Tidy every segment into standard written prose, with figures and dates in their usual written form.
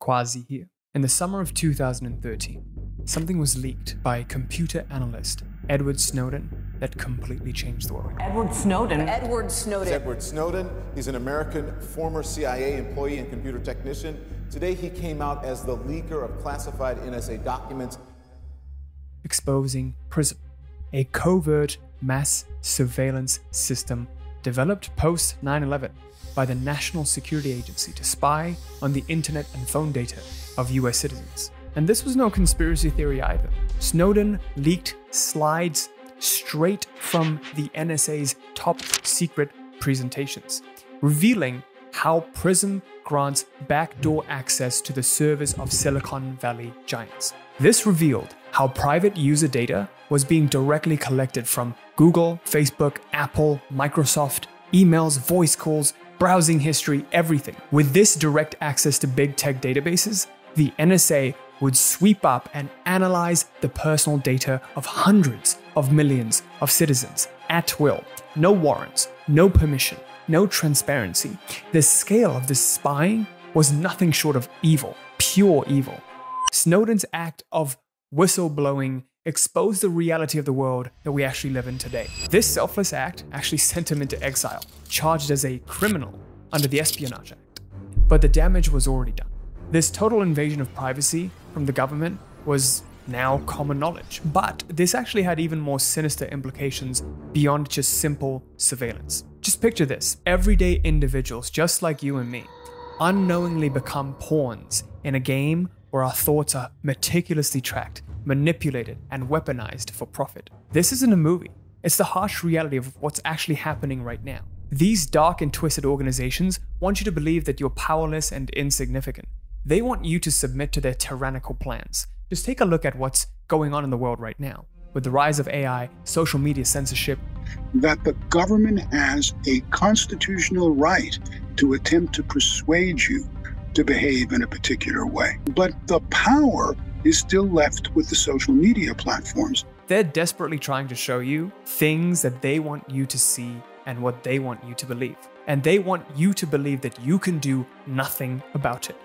Quazi here. In the summer of 2013, something was leaked by computer analyst Edward Snowden that completely changed the world. Edward Snowden. Edward Snowden. Edward Snowden. He's an American former CIA employee and computer technician. Today he came out as the leaker of classified NSA documents. Exposing PRISM, a covert mass surveillance system developed post 9/11 by the National Security Agency to spy on the internet and phone data of US citizens. And this was no conspiracy theory either. Snowden leaked slides straight from the NSA's top secret presentations, revealing how PRISM grants backdoor access to the servers of Silicon Valley giants. This revealed how private user data was being directly collected from Google, Facebook, Apple, Microsoft, emails, voice calls, browsing history, everything. With this direct access to big tech databases, the NSA would sweep up and analyze the personal data of hundreds of millions of citizens at will. No warrants, no permission, no transparency. The scale of this spying was nothing short of evil, pure evil. Snowden's act of whistleblowing exposed the reality of the world that we actually live in today. This selfless act actually sent him into exile, charged as a criminal under the Espionage Act. But the damage was already done. This total invasion of privacy from the government was now common knowledge. But this actually had even more sinister implications beyond just simple surveillance. Just picture this. Everyday individuals, just like you and me, unknowingly become pawns in a game where our thoughts are meticulously tracked, manipulated, and weaponized for profit. This isn't a movie. It's the harsh reality of what's actually happening right now. These dark and twisted organizations want you to believe that you're powerless and insignificant. They want you to submit to their tyrannical plans. Just take a look at what's going on in the world right now, with the rise of AI, social media censorship. That the government has a constitutional right to attempt to persuade you to behave in a particular way. But the power is still left with the social media platforms. They're desperately trying to show you things that they want you to see and what they want you to believe. And they want you to believe that you can do nothing about it.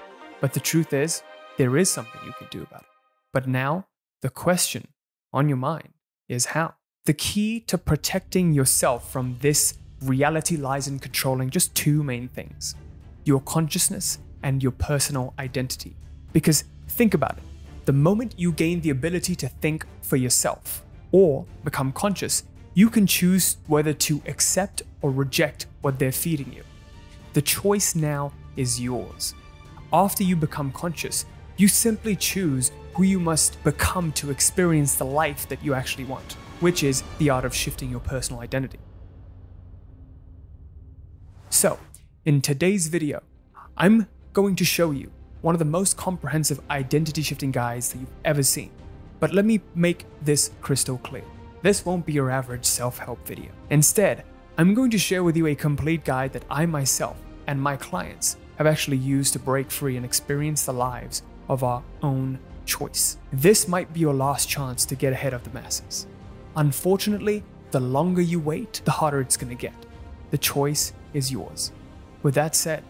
But the truth is, there is something you can do about it. But now, the question on your mind is how? The key to protecting yourself from this reality lies in controlling just two main things: your consciousness and your personal identity. Because think about it. The moment you gain the ability to think for yourself or become conscious, you can choose whether to accept or reject what they're feeding you. The choice now is yours. After you become conscious, you simply choose who you must become to experience the life that you actually want, which is the art of shifting your personal identity. So, in today's video, I'm going to show you one of the most comprehensive identity shifting guides that you've ever seen. But let me make this crystal clear. This won't be your average self-help video. Instead, I'm going to share with you a complete guide that I myself and my clients have actually used to break free and experience the lives of our own choice. This might be your last chance to get ahead of the masses. Unfortunately, the longer you wait, the harder it's going to get. The choice is yours. With that said,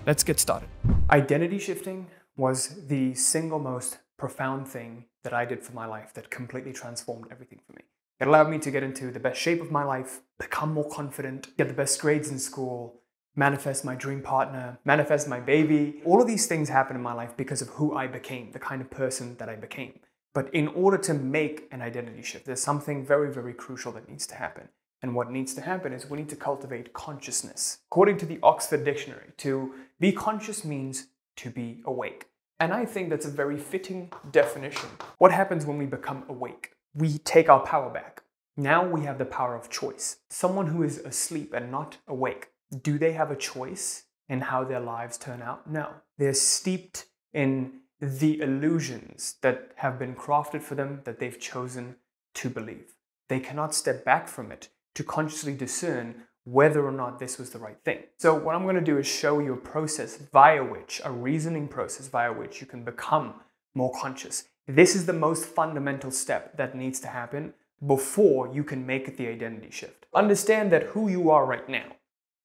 let's get started. Identity shifting was the single most profound thing that I did for my life that completely transformed everything for me. It allowed me to get into the best shape of my life, become more confident, get the best grades in school, manifest my dream partner, manifest my baby. All of these things happened in my life because of who I became, the kind of person that I became. But in order to make an identity shift, there's something very, very crucial that needs to happen. And what needs to happen is we need to cultivate consciousness. According to the Oxford Dictionary, to be conscious means to be awake. And I think that's a very fitting definition. What happens when we become awake? We take our power back. Now we have the power of choice. Someone who is asleep and not awake, do they have a choice in how their lives turn out? No. They're steeped in the illusions that have been crafted for them that they've chosen to believe. They cannot step back from it to consciously discern whether or not this was the right thing. So what I'm going to do is show you a process via which, a reasoning process via which you can become more conscious. This is the most fundamental step that needs to happen before you can make the identity shift. Understand that who you are right now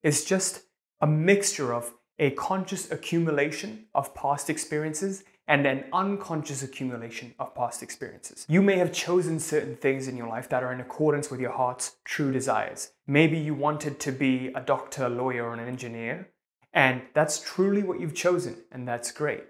is just a mixture of a conscious accumulation of past experiences and an unconscious accumulation of past experiences. You may have chosen certain things in your life that are in accordance with your heart's true desires. Maybe you wanted to be a doctor, a lawyer, or an engineer, and that's truly what you've chosen, and that's great.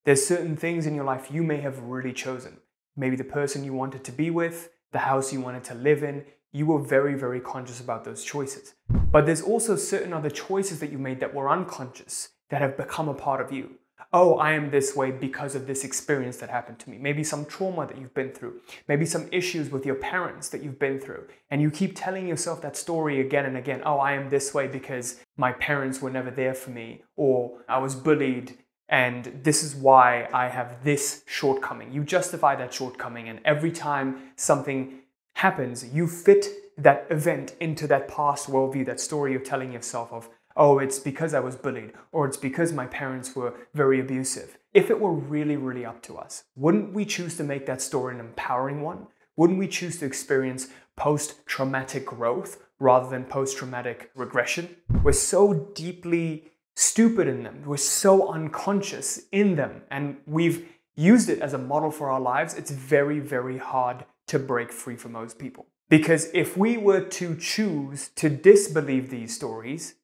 There's certain things in your life you may have really chosen. Maybe the person you wanted to be with, the house you wanted to live in. You were very, very conscious about those choices. But there's also certain other choices that you made that were unconscious, that have become a part of you. Oh, I am this way because of this experience that happened to me. Maybe some trauma that you've been through. Maybe some issues with your parents that you've been through. And you keep telling yourself that story again and again. Oh, I am this way because my parents were never there for me. Or I was bullied and this is why I have this shortcoming. You justify that shortcoming, and every time something happens, you fit that event into that past worldview, that story you're telling yourself of, oh, it's because I was bullied, or it's because my parents were very abusive. If it were really, really up to us, wouldn't we choose to make that story an empowering one? Wouldn't we choose to experience post-traumatic growth rather than post-traumatic regression? We're so deeply stupid in them. We're so unconscious in them, and we've used it as a model for our lives. It's very, very hard to break free for most people. Because if we were to choose to disbelieve these stories,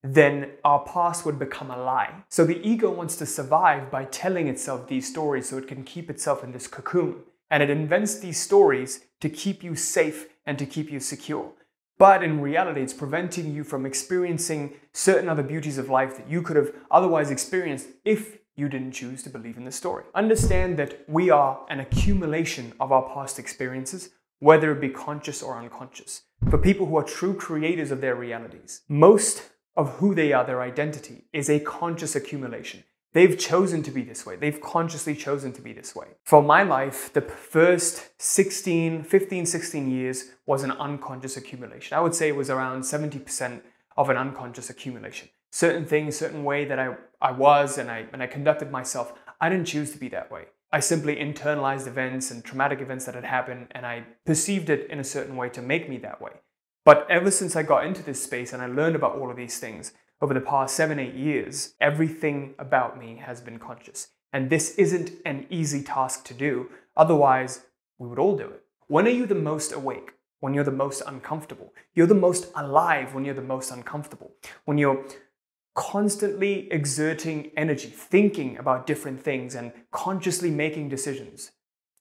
then our past would become a lie. So the ego wants to survive by telling itself these stories so it can keep itself in this cocoon. And it invents these stories to keep you safe and to keep you secure. But in reality, it's preventing you from experiencing certain other beauties of life that you could have otherwise experienced if you didn't choose to believe in the story. Understand that we are an accumulation of our past experiences, whether it be conscious or unconscious. For people who are true creators of their realities, most of who they are, their identity, is a conscious accumulation. They've chosen to be this way. They've consciously chosen to be this way. For my life, the first 15, 16 years was an unconscious accumulation. I would say it was around 70% of an unconscious accumulation. Certain things, certain way that I was and I conducted myself, I didn't choose to be that way. I simply internalized events and traumatic events that had happened, and I perceived it in a certain way to make me that way. But ever since I got into this space and I learned about all of these things, over the past 7-8 years, everything about me has been conscious. And this isn't an easy task to do. Otherwise, we would all do it. When are you the most awake? When you're the most uncomfortable. You're the most alive when you're the most uncomfortable. When you're constantly exerting energy, thinking about different things and consciously making decisions.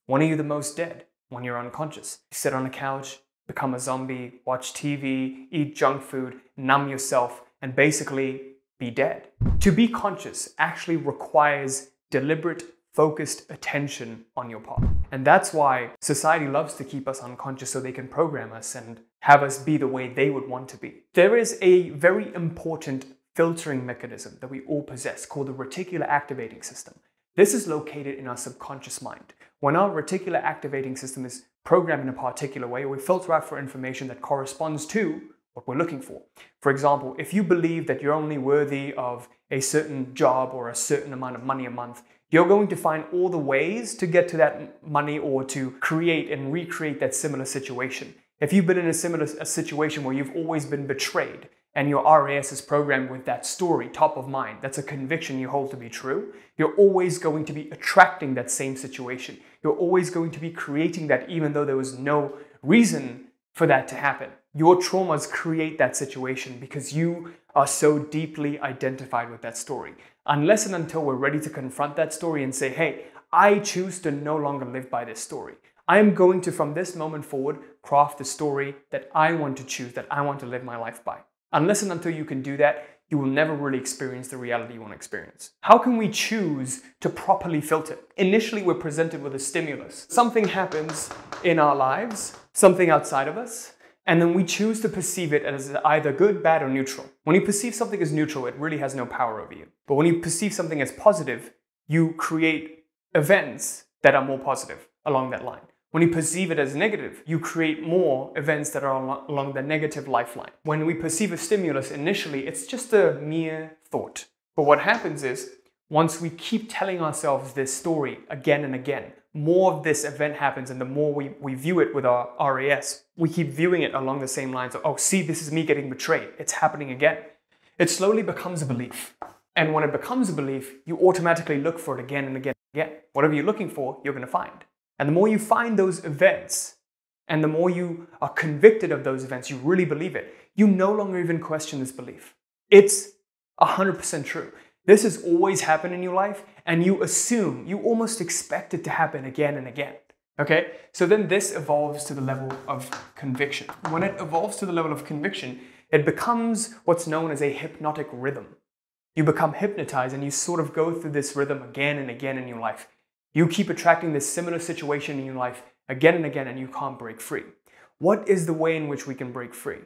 When are you the most dead? When you're unconscious. You sit on a couch, become a zombie, watch TV, eat junk food, numb yourself, and basically be dead. To be conscious actually requires deliberate, focused attention on your part. And that's why society loves to keep us unconscious so they can program us and have us be the way they would want to be. There is a very important filtering mechanism that we all possess called the reticular activating system. This is located in our subconscious mind. When our reticular activating system is programmed in a particular way, we filter out for information that corresponds to what we're looking for. For example, if you believe that you're only worthy of a certain job or a certain amount of money a month, you're going to find all the ways to get to that money or to create and recreate that similar situation. If you've been in a similar situation where you've always been betrayed and your RAS is programmed with that story top of mind, that's a conviction you hold to be true, you're always going to be attracting that same situation. You're always going to be creating that even though there was no reason for that to happen. Your traumas create that situation because you are so deeply identified with that story. Unless and until we're ready to confront that story and say, hey, I choose to no longer live by this story. I am going to, from this moment forward, craft the story that I want to choose, that I want to live my life by. Unless and until you can do that, you will never really experience the reality you want to experience. How can we choose to properly filter? Initially, we're presented with a stimulus. Something happens in our lives, something outside of us, and then we choose to perceive it as either good, bad, or neutral. When you perceive something as neutral, it really has no power over you. But when you perceive something as positive, you create events that are more positive along that line. When you perceive it as negative, you create more events that are along the negative lifeline. When we perceive a stimulus initially, it's just a mere thought. But what happens is, once we keep telling ourselves this story again and again, more of this event happens, and the more we view it with our RAS, we keep viewing it along the same lines of, oh, see, this is me getting betrayed. It's happening again. It slowly becomes a belief. And when it becomes a belief, you automatically look for it again and again and again. Whatever you're looking for, you're going to find. And the more you find those events, and the more you are convicted of those events, you really believe it, you no longer even question this belief. It's 100% true. This has always happened in your life, and you assume, you almost expect it to happen again and again. Okay? So then this evolves to the level of conviction. When it evolves to the level of conviction, it becomes what's known as a hypnotic rhythm. You become hypnotized and you sort of go through this rhythm again and again in your life. You keep attracting this similar situation in your life again and again, and you can't break free. What is the way in which we can break free?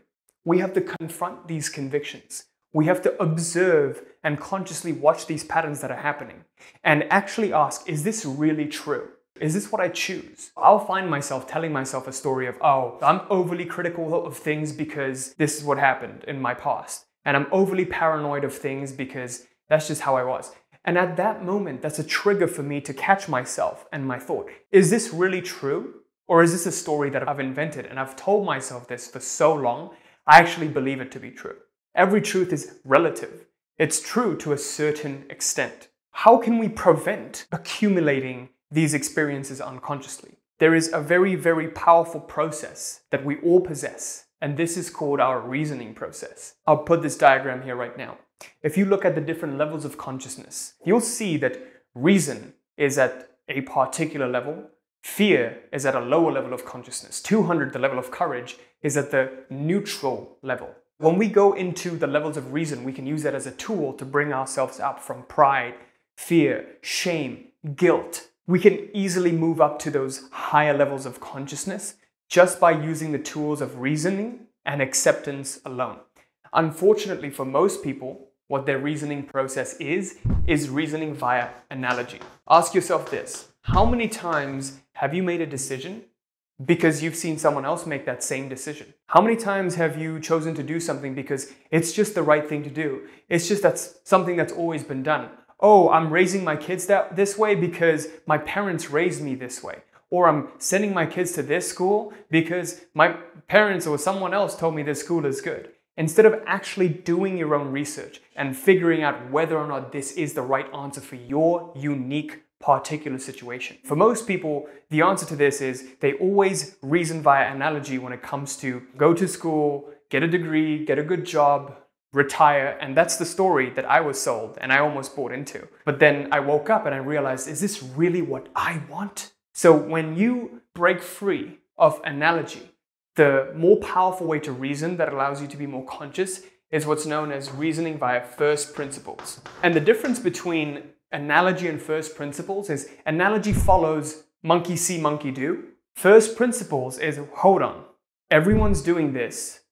We have to confront these convictions. We have to observe and consciously watch these patterns that are happening and actually ask, is this really true? Is this what I choose? I'll find myself telling myself a story of, oh, I'm overly critical of things because this is what happened in my past. And I'm overly paranoid of things because that's just how I was. And at that moment, that's a trigger for me to catch myself and my thought. Is this really true? Or is this a story that I've invented and I've told myself this for so long, I actually believe it to be true? Every truth is relative. It's true to a certain extent. How can we prevent accumulating these experiences unconsciously? There is a very, very powerful process that we all possess, and this is called our reasoning process. I'll put this diagram here right now. If you look at the different levels of consciousness, you'll see that reason is at a particular level, fear is at a lower level of consciousness, 200, the level of courage, is at the neutral level. When we go into the levels of reason, we can use that as a tool to bring ourselves up from pride, fear, shame, guilt. We can easily move up to those higher levels of consciousness just by using the tools of reasoning and acceptance alone. Unfortunately, for most people, what their reasoning process is reasoning via analogy. Ask yourself this: how many times have you made a decision because you've seen someone else make that same decision? How many times have you chosen to do something because it's just the right thing to do? It's just that's something that's always been done. Oh, I'm raising my kids this way because my parents raised me this way. Or I'm sending my kids to this school because my parents or someone else told me this school is good. Instead of actually doing your own research and figuring out whether or not this is the right answer for your unique particular situation. For most people, the answer to this is they always reason via analogy when it comes to go to school, get a degree, get a good job, retire, and that's the story that I was sold and I almost bought into. But then I woke up and I realized, is this really what I want? So when you break free of analogy, the more powerful way to reason that allows you to be more conscious is what's known as reasoning via first principles. And the difference between analogy and first principles is analogy follows monkey see, monkey do. First principles is, hold on, everyone's doing this.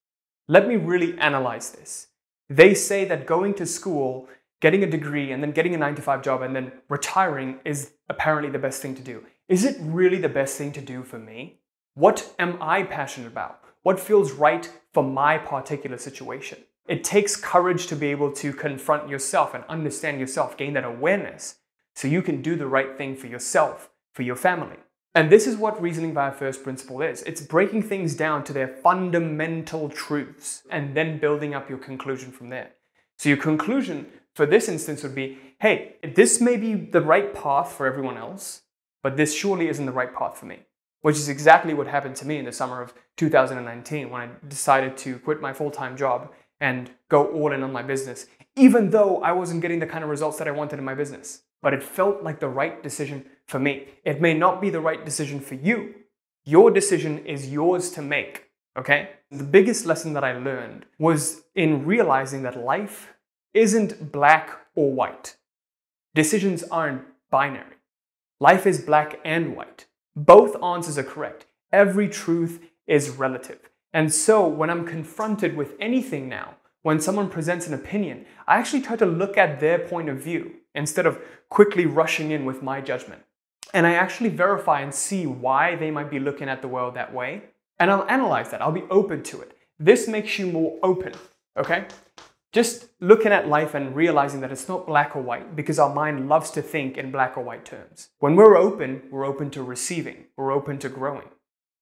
Let me really analyze this. They say that going to school, getting a degree, and then getting a 9-to-5 job, and then retiring is apparently the best thing to do. Is it really the best thing to do for me? What am I passionate about? What feels right for my particular situation? It takes courage to be able to confront yourself and understand yourself, gain that awareness, so you can do the right thing for yourself, for your family. And this is what reasoning via first principle is. It's breaking things down to their fundamental truths and then building up your conclusion from there. So your conclusion for this instance would be, hey, this may be the right path for everyone else, but this surely isn't the right path for me. Which is exactly what happened to me in the summer of 2019 when I decided to quit my full-time job and go all in on my business, even though I wasn't getting the kind of results that I wanted in my business. But it felt like the right decision for me. It may not be the right decision for you. Your decision is yours to make, okay? The biggest lesson that I learned was in realizing that life isn't black or white. Decisions aren't binary. Life is black and white. Both answers are correct. Every truth is relative. And so when I'm confronted with anything now, when someone presents an opinion, I actually try to look at their point of view instead of quickly rushing in with my judgment. And I actually verify and see why they might be looking at the world that way. And I'll analyze that. I'll be open to it. This makes you more open, okay? Just looking at life and realizing that it's not black or white, because our mind loves to think in black or white terms. When we're open to receiving, we're open to growing.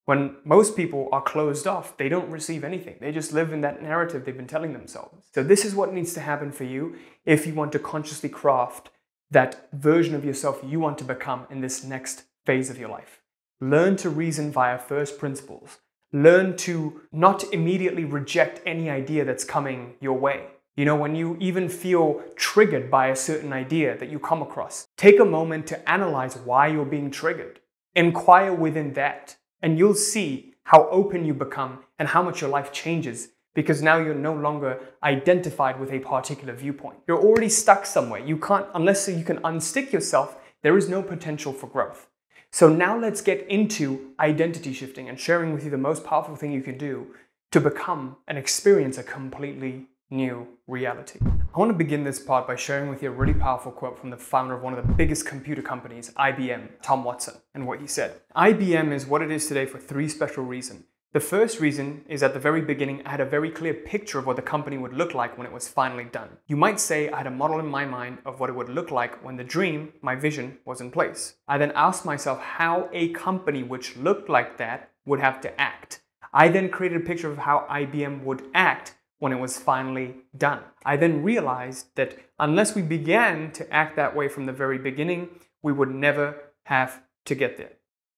When most people are closed off, they don't receive anything. They just live in that narrative they've been telling themselves. So this is what needs to happen for you if you want to consciously craft that version of yourself you want to become in this next phase of your life. Learn to reason via first principles. Learn to not immediately reject any idea that's coming your way. You know, when you even feel triggered by a certain idea that you come across, take a moment to analyze why you're being triggered. Inquire within that, and you'll see how open you become and how much your life changes, because now you're no longer identified with a particular viewpoint. You're already stuck somewhere. You can't, unless you can unstick yourself, there is no potential for growth. So now let's get into identity shifting and sharing with you the most powerful thing you can do to become and experience a completely new reality. I want to begin this part by sharing with you a really powerful quote from the founder of one of the biggest computer companies, IBM, Tom Watson, and what he said. IBM is what it is today for three special reasons. The first reason is at the very beginning, I had a very clear picture of what the company would look like when it was finally done. You might say I had a model in my mind of what it would look like when the dream, my vision, was in place. I then asked myself how a company which looked like that would have to act. I then created a picture of how IBM would act when it was finally done. I then realized that unless we began to act that way from the very beginning, we would never have to get there.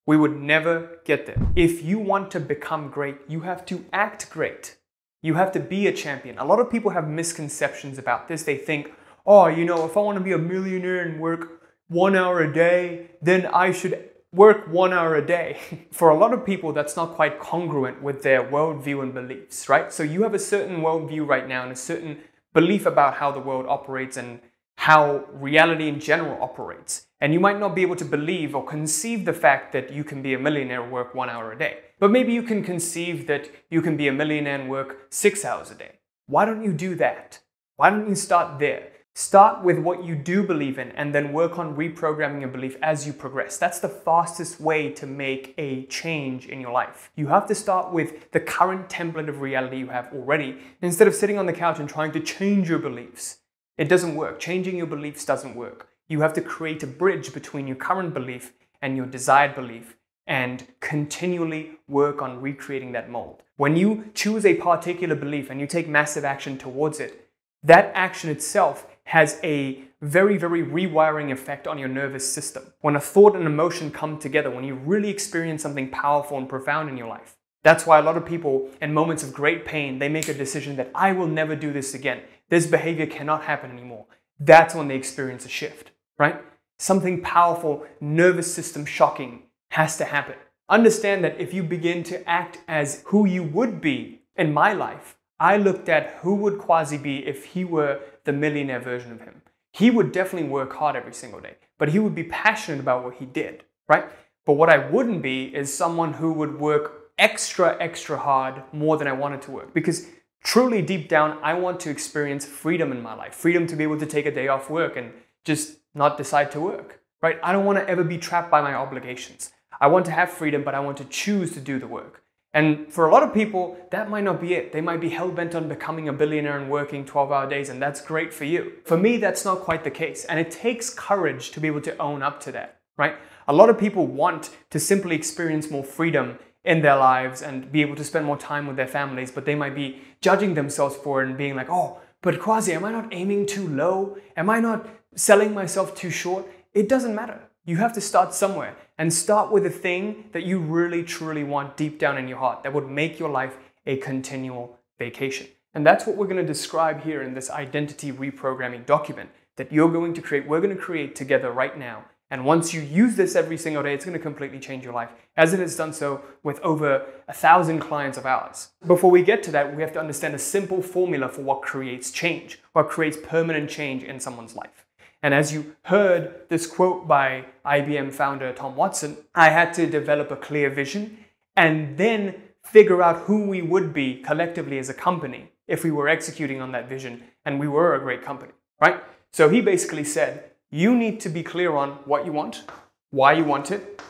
We would never get there. If you want to become great, you have to act great. You have to be a champion. A lot of people have misconceptions about this. They think, oh, you know, if I want to be a millionaire and work 1 hour a day, then I should work 1 hour a day. For a lot of people, that's not quite congruent with their worldview and beliefs, right? So you have a certain worldview right now and a certain belief about how the world operates and how reality in general operates. And you might not be able to believe or conceive the fact that you can be a millionaire and work 1 hour a day. But maybe you can conceive that you can be a millionaire and work 6 hours a day. Why don't you do that? Why don't you start there? Start with what you do believe in and then work on reprogramming your belief as you progress. That's the fastest way to make a change in your life. You have to start with the current template of reality you have already instead of sitting on the couch and trying to change your beliefs. It doesn't work. Changing your beliefs doesn't work. You have to create a bridge between your current belief and your desired belief and continually work on recreating that mold. When you choose a particular belief and you take massive action towards it, that action itself has a very, very rewiring effect on your nervous system. When a thought and emotion come together, when you really experience something powerful and profound in your life, that's why a lot of people in moments of great pain, they make a decision that I will never do this again. This behavior cannot happen anymore. That's when they experience a shift, right? Something powerful, nervous system shocking has to happen. Understand that if you begin to act as who you would be in my life, I looked at who would Quazi be if he were the millionaire version of him. He would definitely work hard every single day, but he would be passionate about what he did, right? But what I wouldn't be is someone who would work extra hard more than I wanted to work, because truly deep down, I want to experience freedom in my life. Freedom to be able to take a day off work and just not decide to work, right? I don't want to ever be trapped by my obligations. I want to have freedom, but I want to choose to do the work. And for a lot of people, that might not be it. They might be hell-bent on becoming a billionaire and working 12-hour days, and that's great for you. For me, that's not quite the case. And it takes courage to be able to own up to that, right? A lot of people want to simply experience more freedom in their lives and be able to spend more time with their families, but they might be judging themselves for it and being like, oh, but Quazi, am I not aiming too low? Am I not selling myself too short? It doesn't matter. You have to start somewhere and start with a thing that you really, truly want deep down in your heart that would make your life a continual vacation. And that's what we're going to describe here in this identity reprogramming document that you're going to create, we're going to create together right now. And once you use this every single day, it's going to completely change your life, as it has done so with over 1,000 clients of ours. Before we get to that, we have to understand a simple formula for what creates change, what creates permanent change in someone's life. And as you heard this quote by IBM founder Tom Watson, I had to develop a clear vision and then figure out who we would be collectively as a company if we were executing on that vision and we were a great company, right? So he basically said, you need to be clear on what you want, why you want it,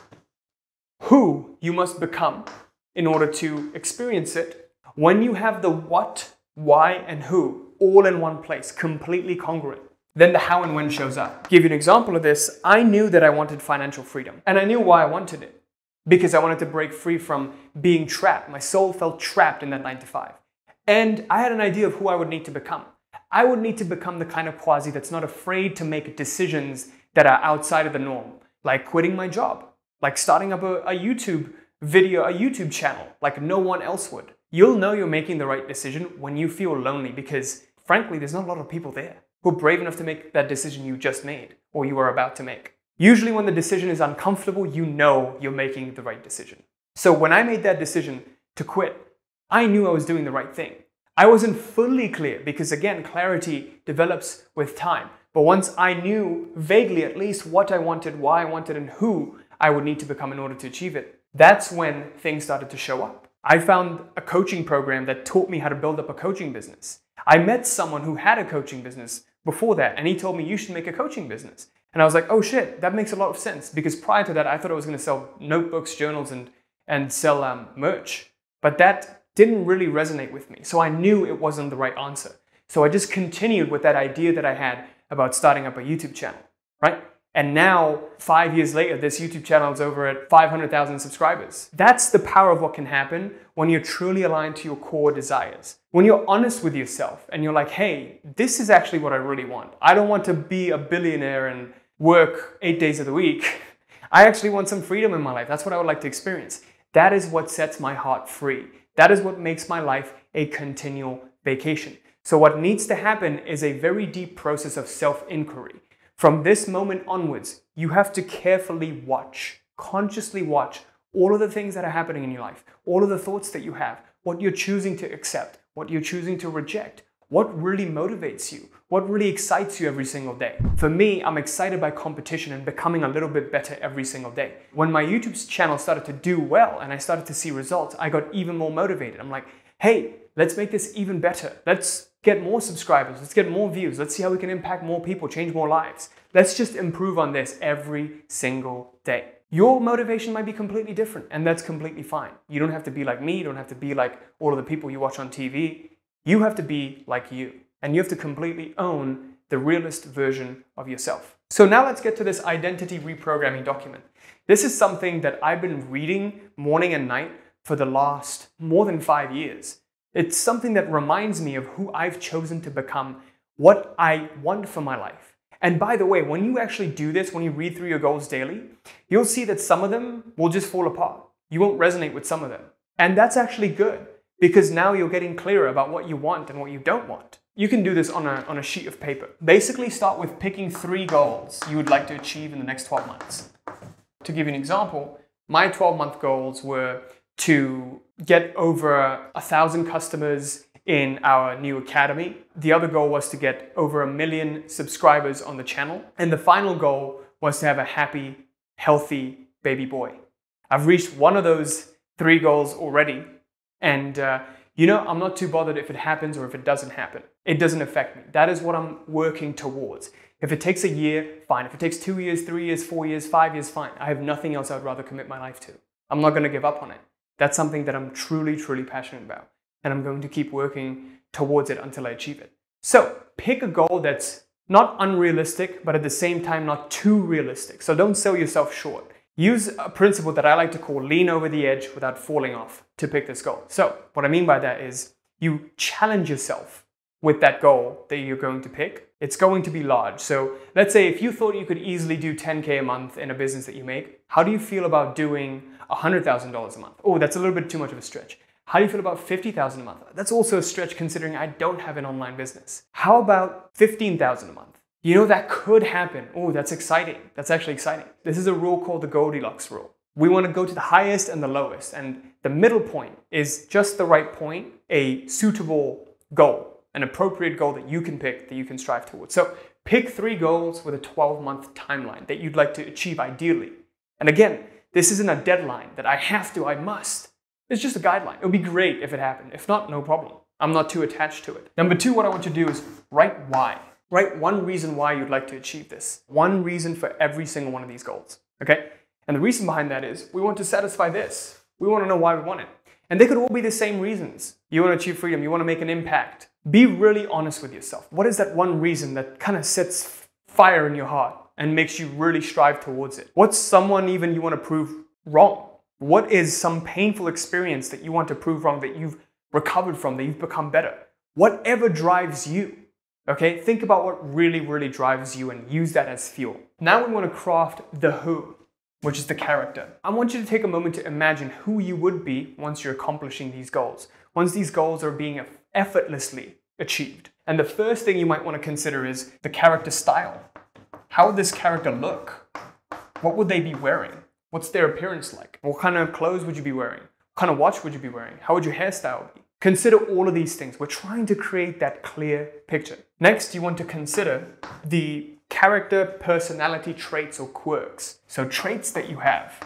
who you must become in order to experience it. When you have the what, why, and who all in one place, completely congruent, then the how and when shows up. To give you an example of this, I knew that I wanted financial freedom, and I knew why I wanted it. because I wanted to break free from being trapped. My soul felt trapped in that 9 to 5. And I had an idea of who I would need to become. I would need to become the kind of Quazi that's not afraid to make decisions that are outside of the norm, like quitting my job, like starting up a YouTube channel, like no one else would. You'll know you're making the right decision when you feel lonely, because frankly, there's not a lot of people there who are brave enough to make that decision you just made or you are about to make. Usually when the decision is uncomfortable, you know you're making the right decision. So when I made that decision to quit, I knew I was doing the right thing. I wasn't fully clear because, again, clarity develops with time. But once I knew vaguely at least what I wanted, why I wanted, and who I would need to become in order to achieve it, that's when things started to show up. I found a coaching program that taught me how to build up a coaching business. I met someone who had a coaching business before that, and he told me, you should make a coaching business. And I was like, oh shit, that makes a lot of sense, because prior to that, I thought I was going to sell notebooks, journals, and sell merch. But that didn't really resonate with me. So I knew it wasn't the right answer. So I just continued with that idea that I had about starting up a YouTube channel, right? And now, 5 years later, this YouTube channel is over at 500,000 subscribers. That's the power of what can happen when you're truly aligned to your core desires. When you're honest with yourself and you're like, hey, this is actually what I really want. I don't want to be a billionaire and work 8 days of the week. I actually want some freedom in my life. That's what I would like to experience. That is what sets my heart free. That is what makes my life a continual vacation. So what needs to happen is a very deep process of self-inquiry. From this moment onwards, you have to carefully watch, consciously watch all of the things that are happening in your life, all of the thoughts that you have, what you're choosing to accept, what you're choosing to reject, what really motivates you, what really excites you every single day. For me, I'm excited by competition and becoming a little bit better every single day. When my YouTube channel started to do well and I started to see results, I got even more motivated. I'm like, hey, let's make this even better. Let's get more subscribers. Let's get more views. Let's see how we can impact more people, change more lives. Let's just improve on this every single day. Your motivation might be completely different, and that's completely fine. You don't have to be like me. You don't have to be like all of the people you watch on TV. You have to be like you, and you have to completely own the realist version of yourself. So now let's get to this identity reprogramming document. This is something that I've been reading morning and night for the last more than 5 years. It's something that reminds me of who I've chosen to become, what I want for my life. And by the way, when you actually do this, when you read through your goals daily, you'll see that some of them will just fall apart. You won't resonate with some of them. And that's actually good, because now you're getting clearer about what you want and what you don't want. You can do this on a sheet of paper. Basically start with picking 3 goals you would like to achieve in the next 12 months. To give you an example, my 12-month goals were to get over 1,000 customers in our new academy. The other goal was to get over 1 million subscribers on the channel. And the final goal was to have a happy, healthy baby boy. I've reached one of those 3 goals already. And I'm not too bothered if it happens or if it doesn't happen. It doesn't affect me. That is what I'm working towards. If it takes a year, fine. If it takes 2 years, 3 years, 4 years, 5 years, fine. I have nothing else I'd rather commit my life to. I'm not going to give up on it. That's something that I'm truly, truly passionate about. And I'm going to keep working towards it until I achieve it. So pick a goal that's not unrealistic, but at the same time not too realistic. So don't sell yourself short. Use a principle that I like to call lean over the edge without falling off to pick this goal. So what I mean by that is you challenge yourself with that goal that you're going to pick. It's going to be large. So let's say if you thought you could easily do 10K a month in a business that you make, how do you feel about doing $100,000 a month? Oh, that's a little bit too much of a stretch. How do you feel about $50,000 a month? That's also a stretch considering I don't have an online business. How about $15,000 a month? You know, that could happen. Oh, that's exciting. That's actually exciting. This is a rule called the Goldilocks rule. We want to go to the highest and the lowest, and the middle point is just the right point, a suitable goal, an appropriate goal that you can pick, that you can strive towards. So pick 3 goals with a 12-month timeline that you'd like to achieve ideally. And again, this isn't a deadline that I have to, I must. It's just a guideline. It would be great if it happened. If not, no problem. I'm not too attached to it. Number 2, what I want you to do is write why. Write one reason why you'd like to achieve this. One reason for every single one of these goals, okay? And the reason behind that is we want to satisfy this. We want to know why we want it. And they could all be the same reasons. You want to achieve freedom. You want to make an impact. Be really honest with yourself. What is that one reason that kind of sets fire in your heart and makes you really strive towards it? What's someone even you want to prove wrong? What is some painful experience that you want to prove wrong, that you've recovered from, that you've become better? Whatever drives you, okay? Think about what really, really drives you and use that as fuel. Now we want to craft the who, which is the character. I want you to take a moment to imagine who you would be once you're accomplishing these goals, once these goals are being effortlessly achieved. And the first thing you might want to consider is the character style. How would this character look? What would they be wearing? What's their appearance like? What kind of clothes would you be wearing? What kind of watch would you be wearing? How would your hairstyle be? Consider all of these things. We're trying to create that clear picture. Next, you want to consider the character personality traits or quirks. So traits that you have.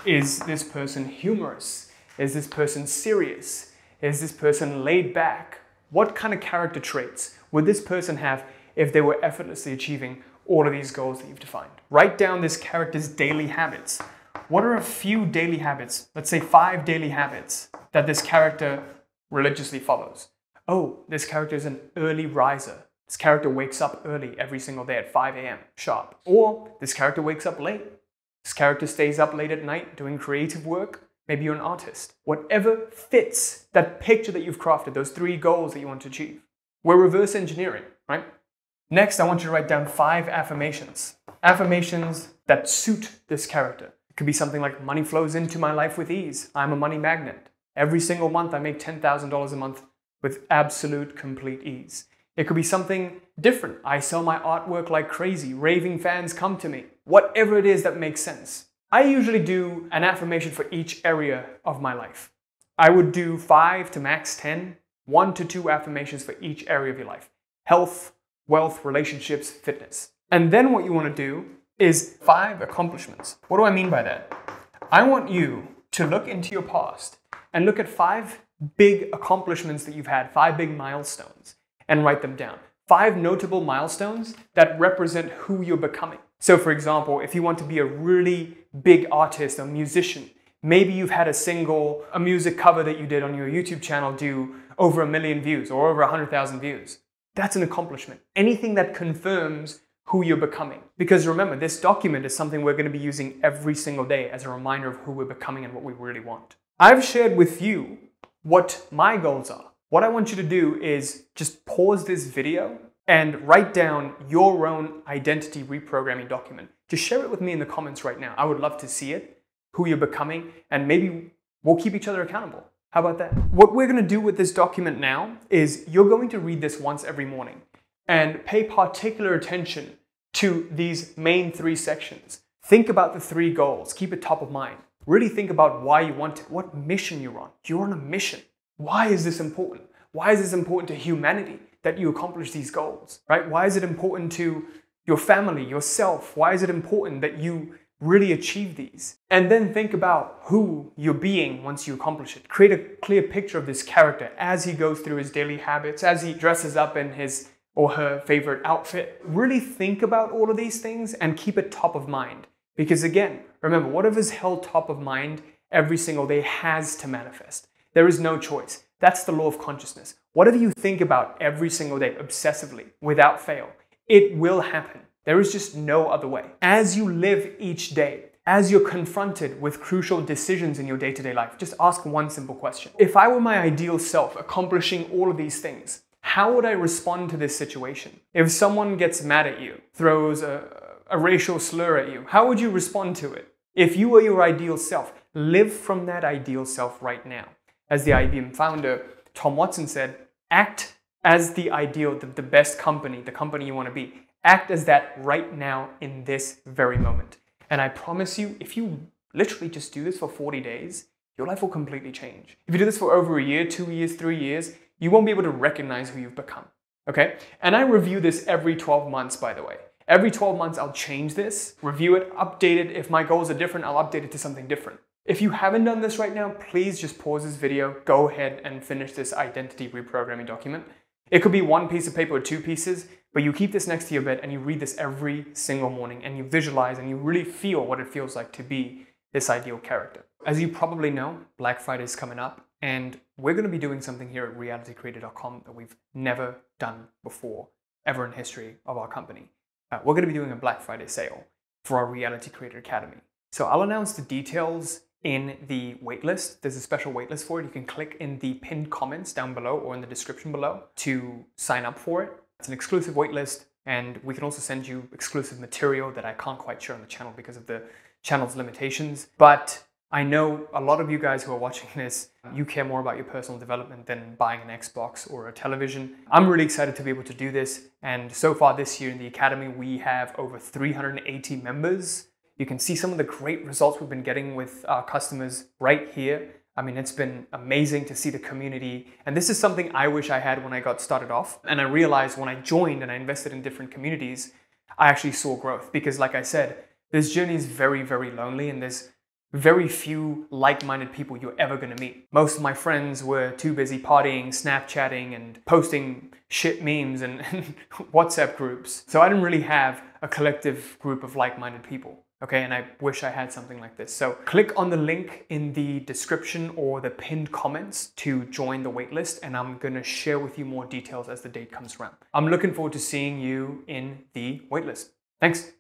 Is this person humorous? Is this person serious? Is this person laid back? What kind of character traits would this person have if they were effortlessly achieving all of these goals that you've defined? Write down this character's daily habits. What are a few daily habits, let's say 5 daily habits, that this character religiously follows? Oh, this character is an early riser. This character wakes up early every single day at 5 a.m. sharp. Or this character wakes up late. This character stays up late at night doing creative work. Maybe you're an artist. Whatever fits that picture that you've crafted, those 3 goals that you want to achieve. We're reverse engineering, right? Next, I want you to write down 5 affirmations. Affirmations that suit this character. It could be something like, money flows into my life with ease. I'm a money magnet. Every single month, I make $10,000 a month with absolute, complete ease. It could be something different. I sell my artwork like crazy. Raving fans come to me. Whatever it is that makes sense. I usually do an affirmation for each area of my life. I would do 5 to max 10, 1 to 2 affirmations for each area of your life. Health, wealth, relationships, fitness. And then what you want to do is 5 accomplishments. What do I mean by that? I want you to look into your past and look at 5 big accomplishments that you've had, 5 big milestones, and write them down. 5 notable milestones that represent who you're becoming. So for example, if you want to be a really big artist, a musician, maybe you've had a music cover that you did on your YouTube channel do over 1 million views or over 100,000 views. That's an accomplishment. Anything that confirms who you're becoming. Because remember, this document is something we're going to be using every single day as a reminder of who we're becoming and what we really want. I've shared with you what my goals are. What I want you to do is just pause this video and write down your own identity reprogramming document. Just share it with me in the comments right now. I would love to see it, who you're becoming, and maybe we'll keep each other accountable. How about that? What we're going to do with this document now is you're going to read this once every morning and pay particular attention to these main 3 sections. Think about the 3 goals. Keep it top of mind. Really think about why you want it, what mission you're on. You're on a mission. Why is this important? Why is this important to humanity that you accomplish these goals, right? Why is it important to your family, yourself? Why is it important that you really achieve these? And then think about who you're being once you accomplish it. Create a clear picture of this character as he goes through his daily habits, as he dresses up in his or her favorite outfit. Really think about all of these things and keep it top of mind. Because again, remember, whatever's held top of mind every single day has to manifest. There is no choice. That's the law of consciousness. Whatever you think about every single day, obsessively, without fail, it will happen. There is just no other way. As you live each day, as you're confronted with crucial decisions in your day-to-day life, just ask one simple question. If I were my ideal self, accomplishing all of these things, how would I respond to this situation? If someone gets mad at you, throws a racial slur at you, how would you respond to it? If you were your ideal self, live from that ideal self right now. As the IBM founder, Tom Watson said, act as the ideal, the best company, the company you want to be. Act as that right now in this very moment. And I promise you, if you literally just do this for 40 days, your life will completely change. If you do this for over a year, 2 years, 3 years, you won't be able to recognize who you've become, okay? And I review this every 12 months, by the way. Every 12 months, I'll change this, review it, update it. If my goals are different, I'll update it to something different. If you haven't done this right now, please just pause this video, go ahead and finish this identity reprogramming document. It could be 1 piece of paper or 2 pieces, but you keep this next to your bed and you read this every single morning and you visualize and you really feel what it feels like to be this ideal character. As you probably know, Black Friday is coming up and we're going to be doing something here at realitycreator.com that we've never done before, ever in history of our company. We're going to be doing a Black Friday sale for our Reality Creator Academy. So I'll announce the details in the waitlist. There's a special waitlist for it. You can click in the pinned comments down below or in the description below to sign up for it. It's an exclusive waitlist, and we can also send you exclusive material that I can't quite share on the channel because of the channel's limitations. But I know a lot of you guys who are watching this, you care more about your personal development than buying an Xbox or a television. I'm really excited to be able to do this. And so far this year in the Academy, we have over 380 members. You can see some of the great results we've been getting with our customers right here. I mean, it's been amazing to see the community. And this is something I wish I had when I got started off. And I realized when I joined and I invested in different communities, I actually saw growth. Because like I said, this journey is very, very lonely, and there's very few like-minded people you're ever going to meet. Most of my friends were too busy partying, Snapchatting, and posting shit memes and WhatsApp groups. So I didn't really have a collective group of like-minded people. Okay, and I wish I had something like this. So click on the link in the description or the pinned comments to join the waitlist, and I'm gonna share with you more details as the date comes around. I'm looking forward to seeing you in the waitlist. Thanks.